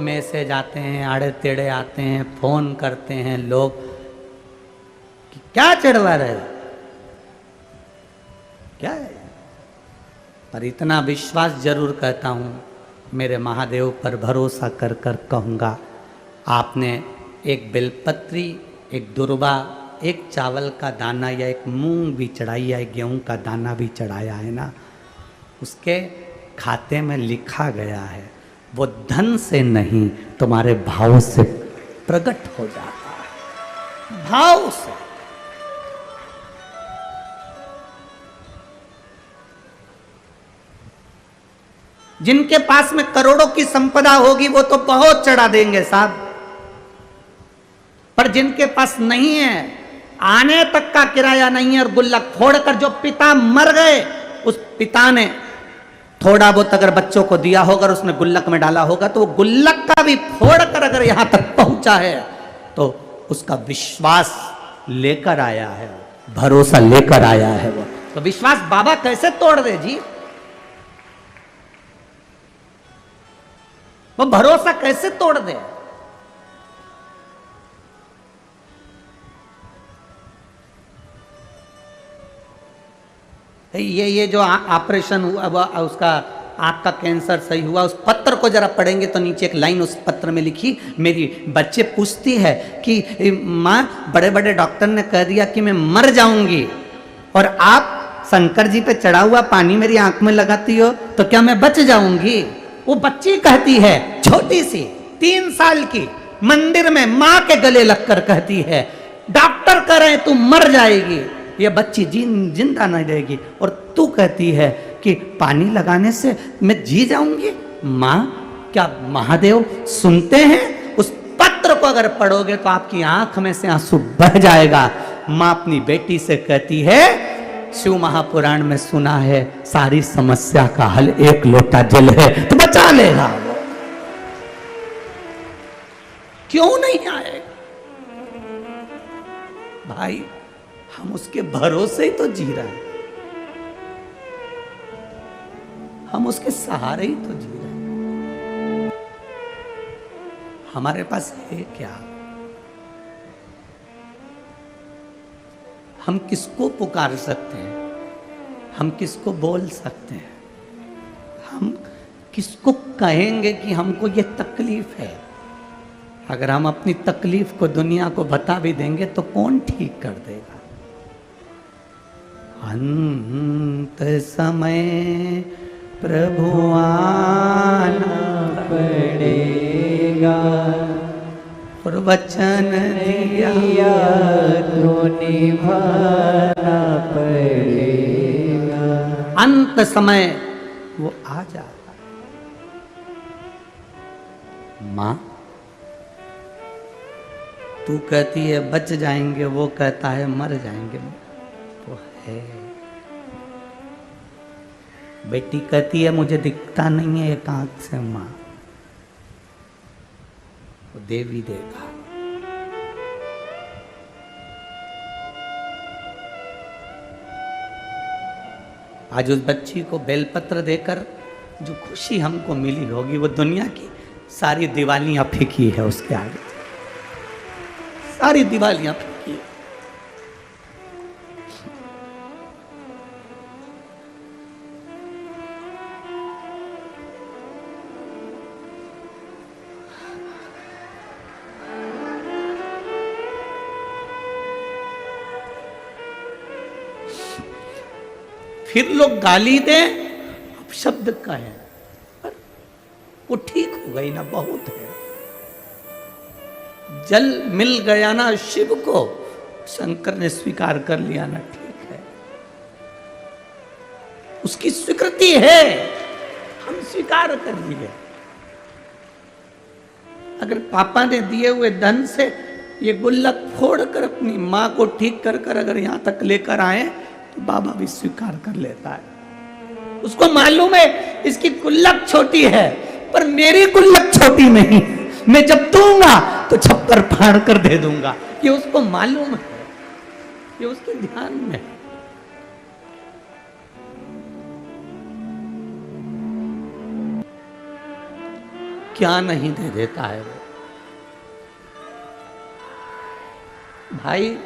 Message आते हैं, आड़े टेढ़े आते हैं, फोन करते हैं लोग कि क्या चिढ़वा रहे हो, क्या है। पर इतना विश्वास जरूर कहता हूं, मेरे महादेव पर भरोसा कर कर कहूंगा, आपने एक बेलपत्री, एक दुर्वा, एक चावल का दाना या एक मूंग भी चढ़ाई या एक गेहूं का दाना भी चढ़ाया है ना, उसके खाते में लिखा गया है, वो धन से नहीं तुम्हारे भाव से प्रकट हो जाता है, भाव से। जिनके पास में करोड़ों की संपदा होगी वो तो बहुत चढ़ा देंगे साहब, पर जिनके पास नहीं है, आने तक का किराया नहीं है और गुल्लक फोड़कर, जो पिता मर गए उस पिता ने थोड़ा बहुत अगर बच्चों को दिया होगा और उसने गुल्लक में डाला होगा, तो वो गुल्लक का भी फोड़कर अगर यहां तक पहुंचा है तो उसका विश्वास लेकर आया है, भरोसा लेकर आया है। वो तो विश्वास बाबा कैसे तोड़ दे जी, वो भरोसा कैसे तोड़ दे। ये जो ऑपरेशन हुआ उसका, आपका कैंसर सही हुआ, उस पत्र को जरा पढ़ेंगे तो नीचे एक लाइन उस पत्र में लिखी, मेरी बच्चे पूछती है कि माँ बड़े बड़े डॉक्टर ने कह दिया कि मैं मर जाऊंगी और आप शंकर जी पे चढ़ा हुआ पानी मेरी आंख में लगाती हो तो क्या मैं बच जाऊंगी। वो बच्ची कहती है, छोटी सी 3 साल की, मंदिर में माँ के गले लगकर कहती है, डॉक्टर कह रहे तू मर जाएगी, ये बच्ची जिंदा नहीं रहेगी, और तू कहती है कि पानी लगाने से मैं जी जाऊंगी। माँ, क्या महादेव सुनते हैं? उस पत्र को अगर पढ़ोगे तो आपकी आंख में से आंसू बह जाएगा। माँ अपनी बेटी से कहती है, शिव महापुराण में सुना है सारी समस्या का हल एक लोटा जल है, तो बचा लेगा वो, क्यों नहीं आएगा भाई। हम उसके भरोसे ही तो जी रहे हैं, हम उसके सहारे ही तो जी रहे हैं। हमारे पास है क्या? हम किसको पुकार सकते हैं? हम किसको बोल सकते हैं? हम किसको कहेंगे कि हमको ये तकलीफ है? अगर हम अपनी तकलीफ को दुनिया को बता भी देंगे तो कौन ठीक कर देगा? अंत समय प्रभु आना पड़ेगा और वचन दिया तो निभाना पड़ेगा। अंत समय वो आ जाता है। माँ तू कहती है बच जाएंगे, वो कहता है मर जाएंगे, वो है। बेटी कहती है मुझे दिखता नहीं है एक आंख से, माँ वो देवी देगा। आज उस बच्ची को बेलपत्र देकर जो खुशी हमको मिली होगी, वो दुनिया की सारी दिवालियां फीकी है उसके आगे, सारी दिवालियां फीकी है। फिर लोग गाली दें, अब शब्द कहें, पर वो ठीक हो गई ना, बहुत है। जल मिल गया ना शिव को, शंकर ने स्वीकार कर लिया ना, ठीक है, उसकी स्वीकृति है, हम स्वीकार कर लिए। अगर पापा ने दिए हुए धन से ये गुल्लक फोड़कर अपनी माँ को ठीक कर कर अगर यहां तक लेकर आए तो बाबा भी स्वीकार कर लेता है। उसको मालूम है इसकी गुल्लक छोटी है, पर मेरी गुल्लक छोटी नहीं, मैं जब दूंगा तो छप्पर फाड़ कर दे दूंगा। ये उसको मालूम है, ये उसके ध्यान में है। क्या नहीं दे देता है वो। भाई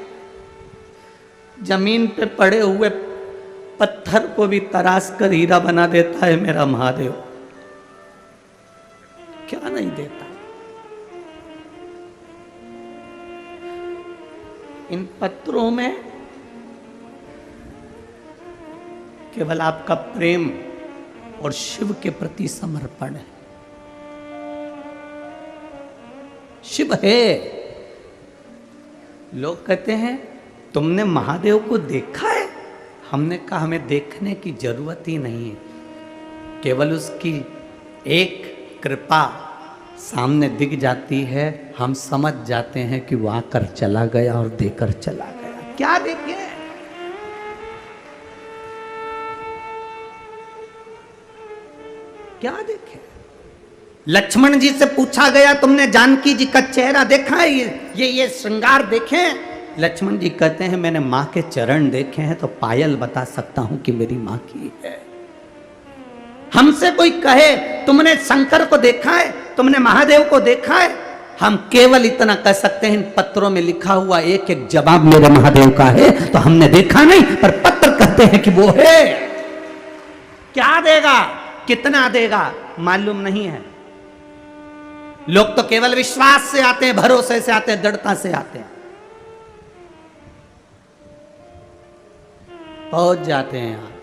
जमीन पे पड़े हुए पत्थर को भी तराश कर हीरा बना देता है मेरा महादेव। क्या नहीं देता। इन पत्रों में केवल आपका प्रेम और शिव के प्रति समर्पण है। शिव है। लोग कहते हैं तुमने महादेव को देखा है? हमने कहा हमें देखने की जरूरत ही नहीं है, केवल उसकी एक कृपा सामने दिख जाती है, हम समझ जाते हैं कि वो आकर चला गया और देकर चला गया। क्या देखे? क्या देखे? लक्ष्मण जी से पूछा गया तुमने जानकी जी का चेहरा देखा है? ये श्रृंगार देखे? लक्ष्मण जी कहते हैं मैंने मां के चरण देखे हैं तो पायल बता सकता हूं कि मेरी मां की है। हमसे कोई कहे तुमने शंकर को देखा है, तुमने महादेव को देखा है, हम केवल इतना कह सकते हैं इन पत्रों में लिखा हुआ एक एक जवाब मेरे महादेव का है। तो हमने देखा नहीं, पर पत्र कहते हैं कि वो है। क्या देगा, कितना देगा मालूम नहीं है। लोग तो केवल विश्वास से आते हैं, भरोसे से आते हैं, दृढ़ता से आते हैं, पहुंच जाते हैं यहां।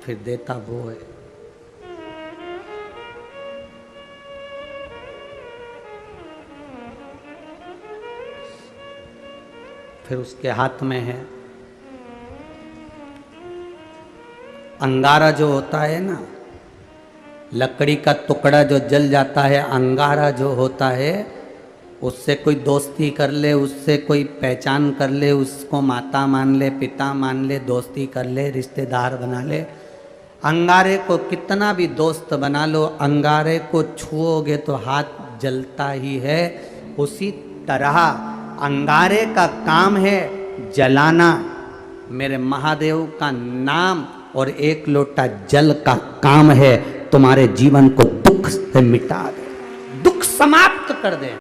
फिर देता वो है। फिर उसके हाथ में है अंगारा जो होता है ना, लकड़ी का टुकड़ा जो जल जाता है, अंगारा जो होता है, उससे कोई दोस्ती कर ले, उससे कोई पहचान कर ले, उसको माता मान ले, पिता मान ले, दोस्ती कर ले, रिश्तेदार बना ले। अंगारे को कितना भी दोस्त बना लो, अंगारे को छुओगे तो हाथ जलता ही है। उसी तरह अंगारे का काम है जलाना, मेरे महादेव का नाम और एक लोटा जल का काम है तुम्हारे जीवन को दुख से मिटा दे, दुख समाप्त कर दे।